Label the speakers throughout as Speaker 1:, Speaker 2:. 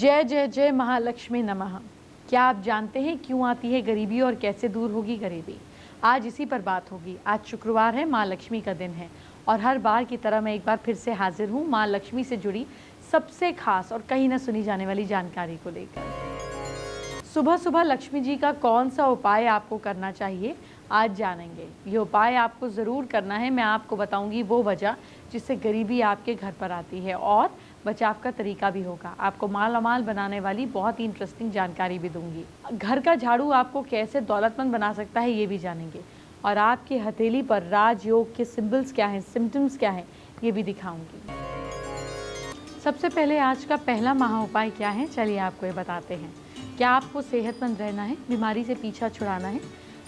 Speaker 1: जय जय जय महालक्ष्मी नमः। क्या आप जानते हैं क्यों आती है गरीबी और कैसे दूर होगी गरीबी? आज इसी पर बात होगी। आज शुक्रवार है, माँ लक्ष्मी का दिन है और हर बार की तरह मैं एक बार फिर से हाजिर हूँ माँ लक्ष्मी से जुड़ी सबसे खास और कहीं न सुनी जाने वाली जानकारी को लेकर। सुबह सुबह लक्ष्मी जी का कौन सा उपाय आपको करना चाहिए, आज जानेंगे। ये उपाय आपको ज़रूर करना है। मैं आपको बताऊंगी वो वजह जिससे गरीबी आपके घर पर आती है और बचाव का तरीका भी होगा। आपको मालामाल बनाने वाली बहुत ही इंटरेस्टिंग जानकारी भी दूंगी। घर का झाड़ू आपको कैसे दौलतमंद बना सकता है, ये भी जानेंगे। और आपकी हथेली पर राजयोग के सिंबल्स क्या हैं, सिम्टम्स क्या हैं, ये भी दिखाऊंगी। सबसे पहले आज का पहला महा उपाय क्या है, चलिए आपको ये बताते हैं। क्या आपको सेहतमंद रहना है, बीमारी से पीछा छुड़ाना है?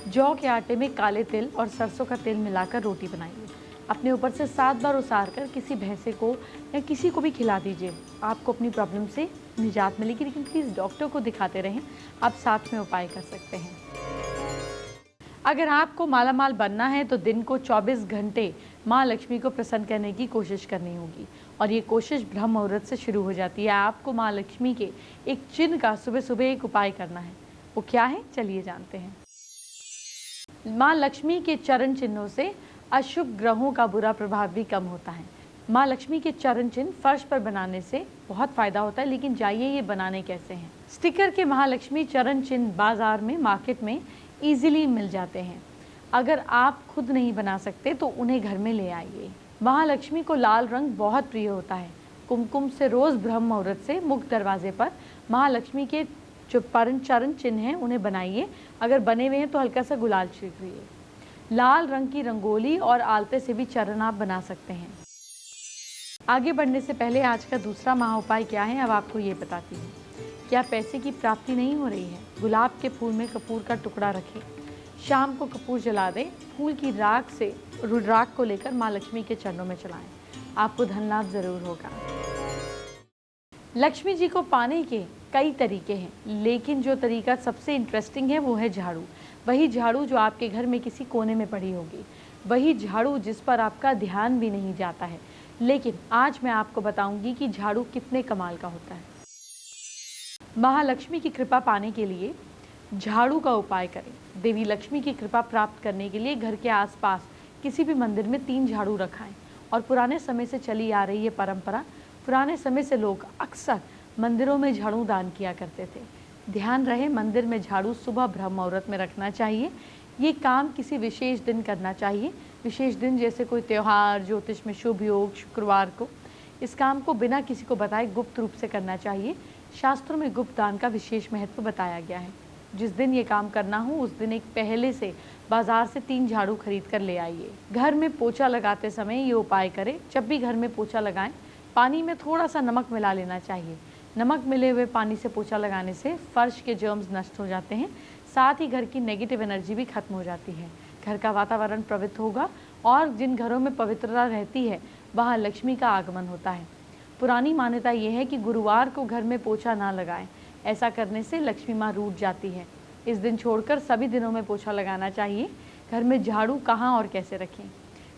Speaker 1: जौ के आटे में काले तिल और सरसों का तेल मिलाकर रोटी बनाइए। अपने ऊपर से 7 बार उसार कर किसी भैंसे को या किसी को भी खिला दीजिए। आपको अपनी प्रॉब्लम से निजात मिलेगी, लेकिन प्लीज़ डॉक्टर को दिखाते रहें। आप साथ में उपाय कर सकते हैं। अगर आपको मालामाल बनना है तो दिन को 24 घंटे माँ लक्ष्मी को प्रसन्न करने की कोशिश करनी होगी और ये कोशिश ब्रह्म मुहूर्त से शुरू हो जाती है। आपको माँ लक्ष्मी के एक चिन्ह का सुबह सुबह एक उपाय करना है। वो क्या है, चलिए जानते हैं। माँ लक्ष्मी के चरण चिन्हों से अशुभ ग्रहों का बुरा प्रभाव भी कम होता है। माँ लक्ष्मी के चरण चिन्ह फर्श पर बनाने से बहुत फायदा होता है, लेकिन जाइए ये बनाने कैसे हैं। स्टिकर के महालक्ष्मी चरण चिन्ह बाजार में, मार्केट में इजीली मिल जाते हैं। अगर आप खुद नहीं बना सकते तो उन्हें घर में ले आइए। महालक्ष्मी को लाल रंग बहुत प्रिय होता है। कुमकुम से रोज ब्रह्म मुहूर्त से मुख्य दरवाजे पर महालक्ष्मी के जो चरण चिन्ह हैं उन्हें बनाइए। अगर बने हुए हैं तो हल्का सा गुलाल छिड़किए। लाल रंग की रंगोली और आलते से भी चरण आप बना सकते हैं। आगे बढ़ने से पहले आज का दूसरा महा उपाय क्या है, अब आपको ये बताती हूँ। क्या पैसे की प्राप्ति नहीं हो रही है? गुलाब के फूल में कपूर का टुकड़ा रखें। शाम को कपूर जला दें। फूल की राख से रुद्राक्ष को लेकर माँ लक्ष्मी के चरणों में चढ़ाएं। आपको धन लाभ जरूर होगा। लक्ष्मी जी को पाने के कई तरीके हैं, लेकिन जो तरीका सबसे इंटरेस्टिंग है वो है झाड़ू। वही झाड़ू जो आपके घर में किसी कोने में पड़ी होगी, वही झाड़ू जिस पर आपका ध्यान भी नहीं जाता है। लेकिन आज मैं आपको बताऊंगी कि झाड़ू कितने कमाल का होता है। महालक्ष्मी की कृपा पाने के लिए झाड़ू का उपाय करें। देवी लक्ष्मी की कृपा प्राप्त करने के लिए घर के आसपास किसी भी मंदिर में 3 झाड़ू रखाएं। और पुराने समय से चली आ रही है परंपरा, पुराने समय से लोग अक्सर मंदिरों में झाड़ू दान किया करते थे। ध्यान रहे, मंदिर में झाड़ू सुबह ब्रह्म मुहूर्त में रखना चाहिए। ये काम किसी विशेष दिन करना चाहिए। विशेष दिन जैसे कोई त्यौहार, ज्योतिष में शुभ योग, शुक्रवार को। इस काम को बिना किसी को बताए गुप्त रूप से करना चाहिए। शास्त्रों में गुप्त दान का विशेष महत्व बताया गया है। जिस दिन ये काम करना हो उस दिन एक पहले से बाजार से 3 झाड़ू खरीद कर ले आइए। घर में पोछा लगाते समय ये उपाय करें। जब भी घर में पोछा लगाएं, पानी में थोड़ा सा नमक मिला लेना चाहिए। नमक मिले हुए पानी से पोछा लगाने से फर्श के जर्म्स नष्ट हो जाते हैं, साथ ही घर की नेगेटिव एनर्जी भी खत्म हो जाती है। घर का वातावरण पवित्र होगा और जिन घरों में पवित्रता रहती है वहाँ लक्ष्मी का आगमन होता है। पुरानी मान्यता ये है कि गुरुवार को घर में पोछा ना लगाएं। ऐसा करने से लक्ष्मी माँ रूठ जाती है। इस दिन छोड़कर सभी दिनों में पोछा लगाना चाहिए। घर में झाड़ू कहाँ और कैसे रखें?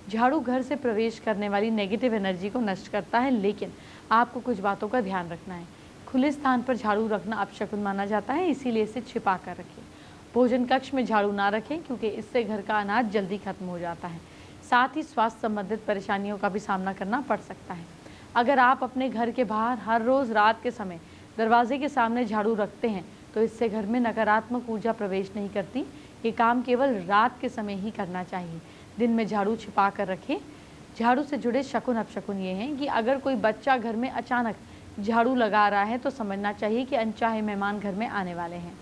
Speaker 1: झाड़ू घर से प्रवेश करने वाली नेगेटिव एनर्जी को नष्ट करता है, लेकिन आपको कुछ बातों का ध्यान रखना है। खुले स्थान पर झाड़ू रखना अपशकुन माना जाता है, इसीलिए इसे छिपा कर रखें। भोजन कक्ष में झाड़ू ना रखें, क्योंकि इससे घर का अनाज जल्दी खत्म हो जाता है। साथ ही स्वास्थ्य संबंधित परेशानियों का भी सामना करना पड़ सकता है। अगर आप अपने घर के बाहर हर रोज़ रात के समय दरवाजे के सामने झाड़ू रखते हैं तो इससे घर में नकारात्मक ऊर्जा प्रवेश नहीं करती। ये काम केवल रात के समय ही करना चाहिए। दिन में झाड़ू छिपा कर रखें। झाड़ू से जुड़े शकुन अपशकुन ये हैं कि अगर कोई बच्चा घर में अचानक झाड़ू लगा रहा है तो समझना चाहिए कि अनचाहे मेहमान घर में आने वाले हैं।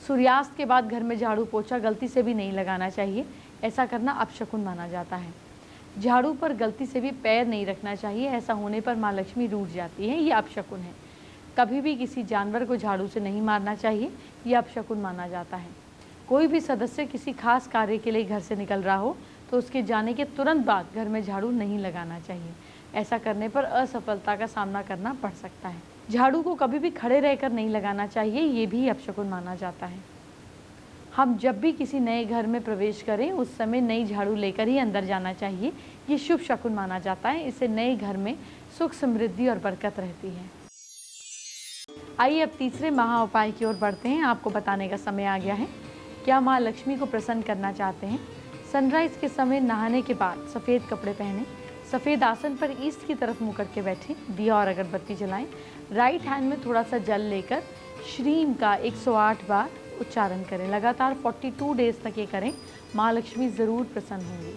Speaker 1: सूर्यास्त के बाद घर में झाड़ू पोछा गलती से भी नहीं लगाना चाहिए। ऐसा करना अपशकुन माना जाता है। झाड़ू पर गलती से भी पैर नहीं रखना चाहिए। ऐसा होने पर माँ लक्ष्मी रूठ जाती है। ये अपशकुन है। कभी भी किसी जानवर को झाड़ू से नहीं मारना चाहिए। यह अपशकुन माना जाता है। कोई भी सदस्य किसी खास कार्य के लिए घर से निकल रहा हो तो उसके जाने के तुरंत बाद घर में झाड़ू नहीं लगाना चाहिए। ऐसा करने पर असफलता का सामना करना पड़ सकता है। झाड़ू को कभी भी खड़े रहकर नहीं लगाना चाहिए। ये भी अपशकुन माना जाता है। हम जब भी किसी नए घर में प्रवेश करें उस समय नई झाड़ू लेकर ही अंदर जाना चाहिए। ये शुभ शकुन माना जाता है। इससे नए घर में सुख, समृद्धि और बरकत रहती है। आइए अब तीसरे महा उपाय की ओर बढ़ते हैं। आपको बताने का समय आ गया है। क्या माँ लक्ष्मी को प्रसन्न करना चाहते हैं? सनराइज के समय नहाने के बाद सफ़ेद कपड़े पहने, सफ़ेद आसन पर ईस्ट की तरफ मुँह करके बैठे, दिया और अगरबत्ती जलाएं। राइट हैंड में थोड़ा सा जल लेकर श्रीम का 108 बार उच्चारण करें। लगातार 42 डेज तक ये करें। माँ लक्ष्मी ज़रूर प्रसन्न होंगी।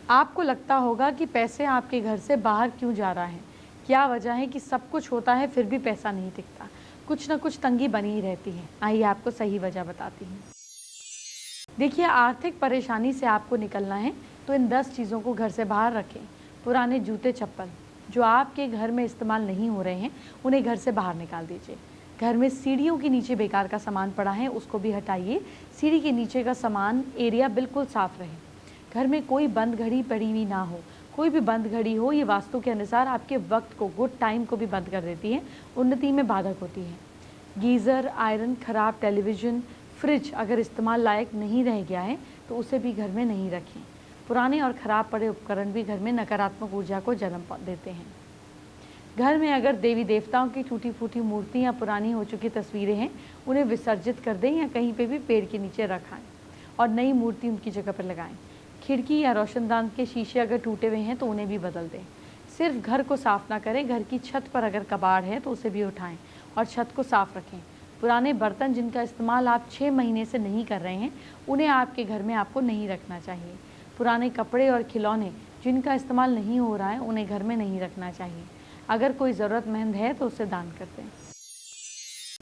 Speaker 1: आपको लगता होगा कि पैसे आपके घर से बाहर क्यों जा रहा है? क्या वजह है कि सब कुछ होता है फिर भी पैसा नहीं टिकता? कुछ ना कुछ तंगी बनी ही रहती है। आइए आपको सही वजह बताती हूँ। देखिए, आर्थिक परेशानी से आपको निकलना है तो इन 10 चीज़ों को घर से बाहर रखें। पुराने जूते चप्पल जो आपके घर में इस्तेमाल नहीं हो रहे हैं, उन्हें घर से बाहर निकाल दीजिए। घर में सीढ़ियों के नीचे बेकार का सामान पड़ा है, उसको भी हटाइए। सीढ़ी के नीचे का सामान एरिया बिल्कुल साफ रहे। घर में कोई बंद घड़ी पड़ी हुई ना हो। कोई भी बंद घड़ी हो, ये वास्तु के अनुसार आपके वक्त को, गुड टाइम को भी बंद कर देती है, उन्नति में बाधक होती है। गीज़र, आयरन, खराब टेलीविज़न, फ्रिज अगर इस्तेमाल लायक नहीं रह गया है तो उसे भी घर में नहीं रखें। पुराने और ख़राब पड़े उपकरण भी घर में नकारात्मक ऊर्जा को जन्म देते हैं। घर में अगर देवी देवताओं की टूटी फूटी मूर्ति या पुरानी हो चुकी तस्वीरें हैं, उन्हें विसर्जित कर दें या कहीं पे भी पेड़ के नीचे रखाएं और नई मूर्ति उनकी जगह पर लगाएं। खिड़की या रोशनदान के शीशे अगर टूटे हुए हैं तो उन्हें भी बदल दें। सिर्फ घर को साफ ना करें, घर की छत पर अगर कबाड़ है तो उसे भी उठाएं और छत को साफ रखें। पुराने बर्तन जिनका इस्तेमाल आप 6 महीने से नहीं कर रहे हैं, उन्हें आपके घर में आपको नहीं रखना चाहिए। पुराने कपड़े और खिलौने जिनका इस्तेमाल नहीं हो रहा है, उन्हें घर में नहीं रखना चाहिए। अगर कोई ज़रूरतमंद है तो उसे दान कर दें।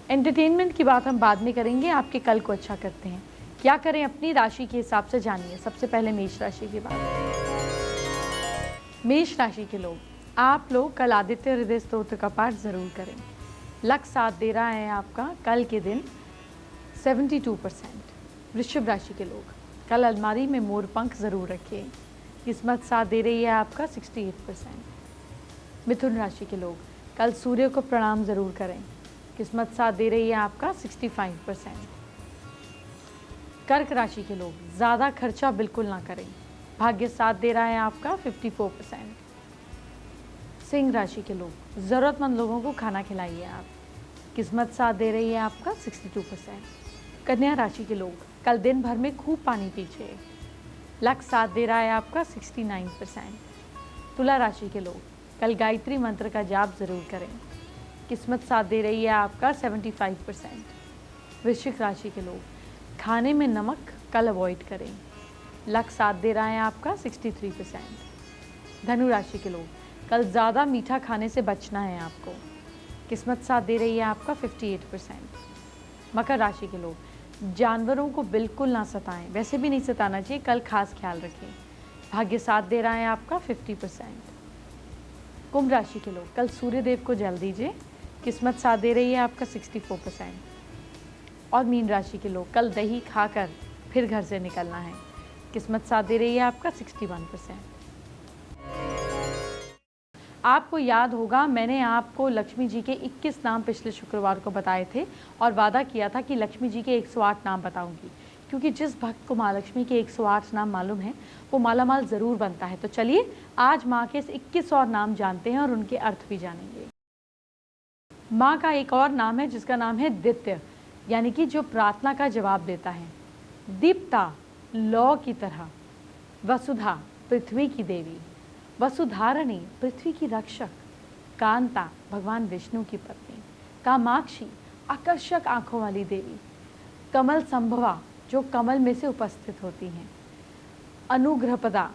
Speaker 1: एंटरटेनमेंट की बात हम बाद में करेंगे। आपके कल को अच्छा करते हैं। क्या करें अपनी राशि के हिसाब से जानिए। सबसे पहले मेष राशि की बात। मेष राशि के लोग, आप लोग कल आदित्य हृदय स्तोत्र का पाठ ज़रूर करें। लक साथ दे रहा है आपका कल के दिन 72%। वृषभ राशि के लोग, कल अलमारी में मोर पंख ज़रूर रखिए। किस्मत साथ दे रही है आपका 68%। मिथुन राशि के लोग, कल सूर्य को प्रणाम ज़रूर करें। किस्मत साथ दे रही है आपका 65%। कर्क राशि के लोग, ज़्यादा खर्चा बिल्कुल ना करें। भाग्य साथ दे रहा है आपका 54%। सिंह राशि के लोग, ज़रूरतमंद लोगों को खाना खिलाइए आप। किस्मत साथ दे रही है आपका 62%। कन्या राशि के लोग, कल दिन भर में खूब पानी पीजिए। लक साथ दे रहा है आपका 69%। तुला राशि के लोग, कल गायत्री मंत्र का जाप ज़रूर करें। किस्मत साथ दे रही है आपका 75%। वृश्चिक राशि के लोग, खाने में नमक कल अवॉइड करें। लक साथ दे रहा है आपका 63%। धनु राशि के लोग, कल ज़्यादा मीठा खाने से बचना है आपको। किस्मत साथ दे रही है आपका 58%। मकर राशि के लोग, जानवरों को बिल्कुल ना सताएं, वैसे भी नहीं सताना चाहिए, कल खास ख्याल रखें। भाग्य साथ दे रहा है आपका 50%। कुंभ राशि के लोग, कल सूर्य देव को जल दीजिए। किस्मत साथ दे रही है आपका 64%। और मीन राशि के लोग, कल दही खाकर फिर घर से निकलना है। किस्मत साथ दे रही है आपका 61%। आपको याद होगा मैंने आपको लक्ष्मी जी के 21 नाम पिछले शुक्रवार को बताए थे और वादा किया था कि लक्ष्मी जी के 108 नाम बताऊंगी, क्योंकि जिस भक्त को माँ लक्ष्मी के 108 नाम मालूम है वो मालामाल ज़रूर बनता है। तो चलिए आज माँ के इस 21 और नाम जानते हैं और उनके अर्थ भी जानेंगे। माँ का एक और नाम है जिसका नाम है दित्य, यानी कि जो प्रार्थना का जवाब देता है। दीप्ता, लौ की तरह। वसुधा, पृथ्वी की देवी। वसुधारणी, पृथ्वी की रक्षक। कांता, भगवान विष्णु की पत्नी। कामाक्षी, आकर्षक आंखों वाली देवी। कमल संभवा, जो कमल में से उपस्थित होती हैं। अनुग्रहपदा,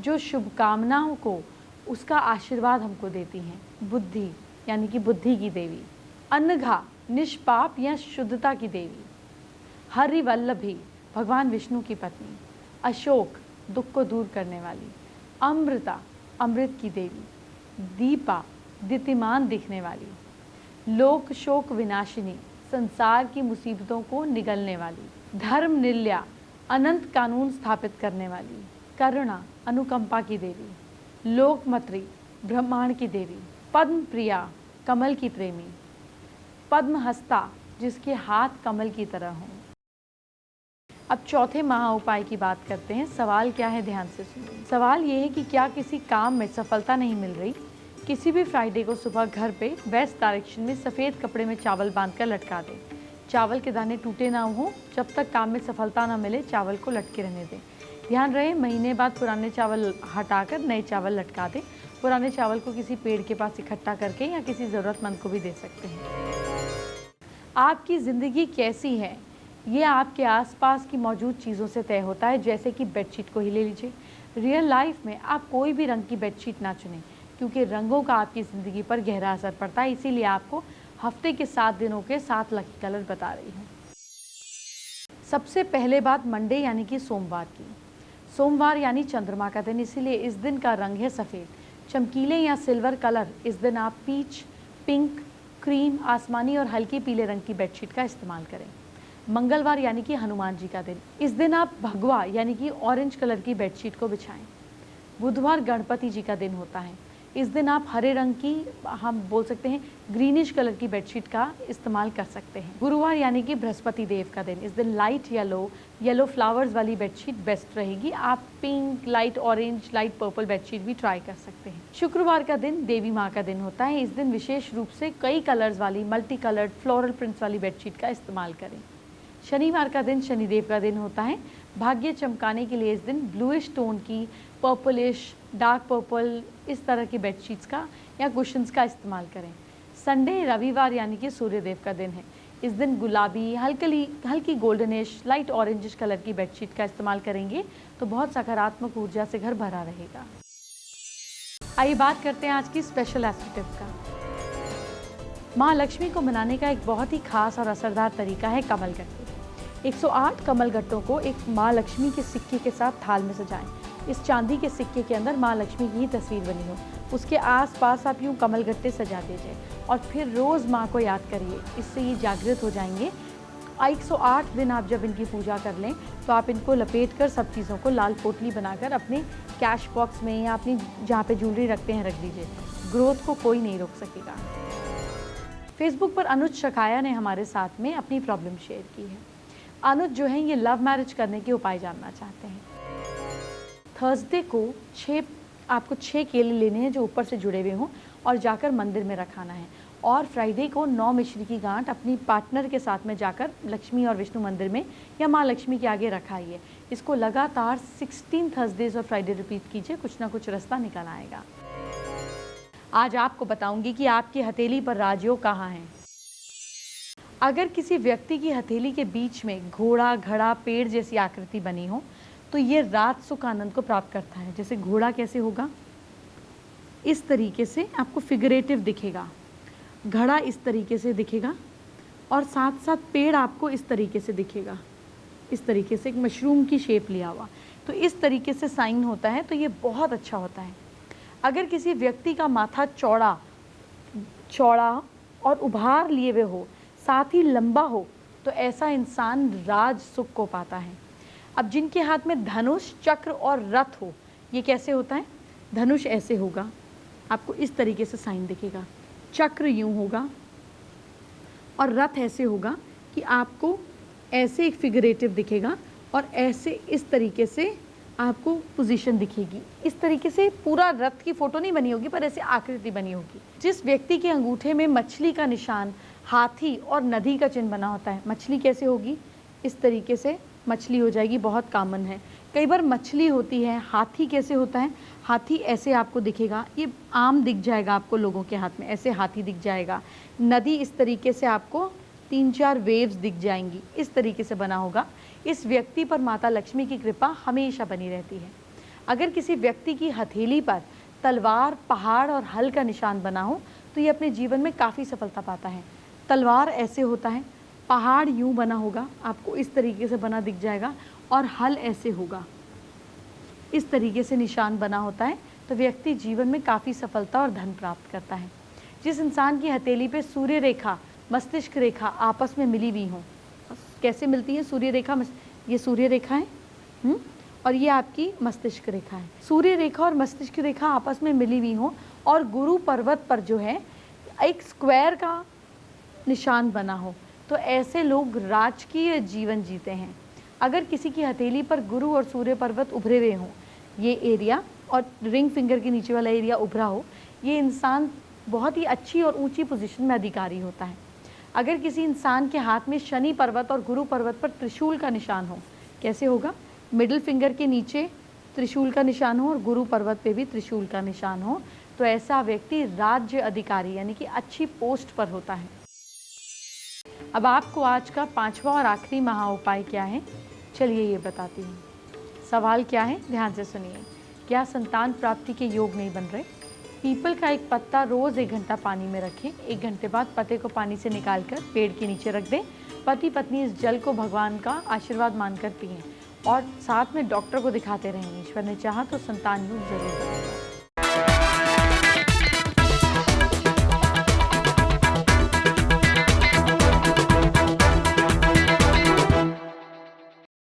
Speaker 1: जो शुभकामनाओं को, उसका आशीर्वाद हमको देती हैं। बुद्धि, यानी कि बुद्धि की देवी। अनघा, निष्पाप या शुद्धता की देवी। हरिवल्लभी, भगवान विष्णु की पत्नी। अशोक, दुख को दूर करने वाली। अमृता, अमृत की देवी। दीपा, दीप्तिमान दिखने वाली। लोक शोक विनाशिनी, संसार की मुसीबतों को निगलने वाली। धर्म निल्या, अनंत कानून स्थापित करने वाली। करुणा, अनुकंपा की देवी। लोकमत्री, ब्रह्मांड की देवी। पद्म प्रिया, कमल की प्रेमी। पद्महस्ता, जिसके हाथ कमल की तरह हों। अब चौथे महा उपाय की बात करते हैं। सवाल क्या है, ध्यान से सुनिए। सवाल ये है कि क्या किसी काम में सफलता नहीं मिल रही? किसी भी फ्राइडे को सुबह घर पे वेस्ट डायरेक्शन में सफ़ेद कपड़े में चावल बांधकर लटका दें। चावल के दाने टूटे ना हों, जब तक काम में सफलता ना मिले चावल को लटके रहने दें। ध्यान रहे, महीने बाद पुराने चावल हटाकर नए चावल लटका दें। पुराने चावल को किसी पेड़ के पास इकट्ठा करके या किसी ज़रूरतमंद को भी दे सकते हैं। आपकी ज़िंदगी कैसी है, ये आपके आसपास की मौजूद चीज़ों से तय होता है। जैसे कि बेडशीट को ही ले लीजिए। रियल लाइफ में आप कोई भी रंग की बेडशीट ना चुनें, क्योंकि रंगों का आपकी ज़िंदगी पर गहरा असर पड़ता है। इसीलिए आपको हफ्ते के 7 दिनों के 7 लकी कलर बता रही हूँ। सबसे पहले बात मंडे यानी कि सोमवार की। सोमवार यानी चंद्रमा का दिन, इसीलिए इस दिन का रंग है सफ़ेद। चमकीले या सिल्वर कलर, इस दिन आप पीच, पिंक, क्रीम, आसमानी और हल्के पीले रंग की बेडशीट का इस्तेमाल करें। मंगलवार यानी कि हनुमान जी का दिन, इस दिन आप भगवा यानी कि ऑरेंज कलर की बेडशीट को बिछाएं। बुधवार गणपति जी का दिन होता है, इस दिन आप हरे रंग की, हम बोल सकते हैं ग्रीनिश कलर की बेडशीट का इस्तेमाल कर सकते हैं। गुरुवार यानी कि बृहस्पति देव का दिन, इस दिन लाइट येलो फ्लावर्स वाली बेडशीट बेस्ट रहेगी। आप pink, light orange, light purple bedsheet भी ट्राई कर सकते हैं। शुक्रवार का दिन देवी माँ का दिन होता है, इस दिन विशेष रूप से कई कलर्स वाली मल्टी कलर्ड फ्लोरल प्रिंट्स वाली बेडशीट का इस्तेमाल करें। शनिवार का दिन शनिदेव का दिन होता है। भाग्य चमकाने के लिए इस दिन ब्लूइश टोन की, पर्पलिश, डार्क पर्पल, इस तरह की बेडशीट्स का या कुशन्स का इस्तेमाल करें। संडे रविवार यानी कि सूर्यदेव का दिन है, इस दिन गुलाबी, हल्की गोल्डनिश, लाइट ऑरेंजिश कलर की बेडशीट का इस्तेमाल करेंगे तो बहुत सकारात्मक ऊर्जा से घर भरा रहेगा। आइए बात करते हैं आज की स्पेशल एस्ट्रो टिप का। माँ लक्ष्मी को मनाने का एक बहुत ही खास और असरदार तरीका है कमल गट्टे। 108 कमल गट्टों को एक माँ लक्ष्मी के सिक्के के साथ थाल में सजाएं। इस चांदी के सिक्के के अंदर माँ लक्ष्मी की ही तस्वीर बनी हो, उसके आसपास आप यूँ कमल गट्टे सजा दीजिए और फिर रोज़ माँ को याद करिए। इससे ये जागृत हो जाएंगे। 108 दिन आप जब इनकी पूजा कर लें तो आप इनको लपेट कर सब चीज़ों को लाल पोटली बनाकर अपने कैश बॉक्स में या अपनी जहाँ पे ज्वेलरी रखते हैं रख दीजिए। ग्रोथ को कोई नहीं रोक सकेगा। फेसबुक पर अनुज शकाया ने हमारे साथ में अपनी प्रॉब्लम शेयर की है। अनुज जो है ये लव मैरिज करने के उपाय जानना चाहते हैं। थर्सडे को आपको 6 केले लेने हैं जो ऊपर से जुड़े हुए हों और जाकर मंदिर में रखाना है। और फ्राइडे को 9 मिश्री की गांठ अपनी पार्टनर के साथ में जाकर लक्ष्मी और विष्णु मंदिर में या माँ लक्ष्मी के आगे रखाइए। इसको लगातार 16 थर्सडेज और फ्राइडे रिपीट कीजिए, कुछ ना कुछ रास्ता निकल आएगा। आज आपको बताऊंगी कि आपकी हथेली पर राजयोग कहाँ है। अगर किसी व्यक्ति की हथेली के बीच में घोड़ा, घड़ा, पेड़ जैसी आकृति बनी हो तो ये रात सुख आनंद को प्राप्त करता है। जैसे घोड़ा कैसे होगा, इस तरीके से आपको फिगरेटिव दिखेगा, घड़ा इस तरीके से दिखेगा और साथ साथ पेड़ आपको इस तरीके से दिखेगा, इस तरीके से एक मशरूम की शेप लिया हुआ। तो इस तरीके से साइन होता है, तो ये बहुत अच्छा होता है। अगर किसी व्यक्ति का माथा चौड़ा और उभार लिए हुए हो, साथ ही लंबा हो, तो ऐसा इंसान राज सुख को पाता है। अब जिनके हाथ में धनुष, चक्र और रथ हो, ये कैसे होता है? धनुष ऐसे होगा, आपको इस तरीके से साइन दिखेगा, चक्र यूं होगा और रथ ऐसे होगा कि आपको ऐसे एक फिगरेटिव दिखेगा और ऐसे इस तरीके से आपको पोजीशन दिखेगी। इस तरीके से पूरा रथ की फोटो नहीं बनी होगी पर ऐसे आकृति बनी होगी। जिस व्यक्ति के अंगूठे में मछली का निशान, हाथी और नदी का चिन्ह बना होता है, मछली कैसे होगी? इस तरीके से मछली हो जाएगी, बहुत कॉमन है। कई बार मछली होती है। हाथी कैसे होता है? हाथी ऐसे आपको दिखेगा, ये आम दिख जाएगा आपको लोगों के हाथ में, ऐसे हाथी दिख जाएगा। नदी इस तरीके से आपको 3-4 वेव्स दिख जाएंगी, इस तरीके से बना होगा। इस व्यक्ति पर माता लक्ष्मी की कृपा हमेशा बनी रहती है। अगर किसी व्यक्ति की हथेली पर तलवार, पहाड़ और हल का निशान बना हो तो ये अपने जीवन में काफ़ी सफलता पाता है। तलवार ऐसे होता है, पहाड़ यूं बना होगा, आपको इस तरीके से बना दिख जाएगा और हल ऐसे होगा, इस तरीके से निशान बना होता है, तो व्यक्ति जीवन में काफ़ी सफलता और धन प्राप्त करता है। जिस इंसान की हथेली पे सूर्य रेखा, मस्तिष्क रेखा आपस में मिली हुई हों, कैसे मिलती है सूर्य रेखा? ये सूर्य रेखा है और ये आपकी मस्तिष्क रेखा है। सूर्य रेखा और मस्तिष्क रेखा आपस में मिली हुई हों और गुरु पर्वत पर जो है एक स्क्वायर का निशान बना हो, तो ऐसे लोग राजकीय जीवन जीते हैं। अगर किसी की हथेली पर गुरु और सूर्य पर्वत उभरे हुए हों, ये एरिया और रिंग फिंगर के नीचे वाला एरिया उभरा हो, ये इंसान बहुत ही अच्छी और ऊंची पोजीशन में अधिकारी होता है। अगर किसी इंसान के हाथ में शनि पर्वत और गुरु पर्वत पर त्रिशूल का निशान हो, कैसे होगा? मिडिल फिंगर के नीचे त्रिशूल का निशान हो और गुरु पर्वत पे भी त्रिशूल का निशान हो, तो ऐसा व्यक्ति राज्य अधिकारी यानी कि अच्छी पोस्ट पर होता है। अब आपको आज का 5वां और आखिरी महा उपाय क्या है, चलिए ये बताती हूँ। सवाल क्या है, ध्यान से सुनिए। क्या संतान प्राप्ति के योग नहीं बन रहे? पीपल का एक पत्ता रोज 1 घंटा पानी में रखें। 1 घंटे बाद पत्ते को पानी से निकालकर पेड़ के नीचे रख दें। पति पत्नी इस जल को भगवान का आशीर्वाद मानकर पिएं और साथ में डॉक्टर को दिखाते रहें। ईश्वर ने चाहा तो संतान योग जरूर बने।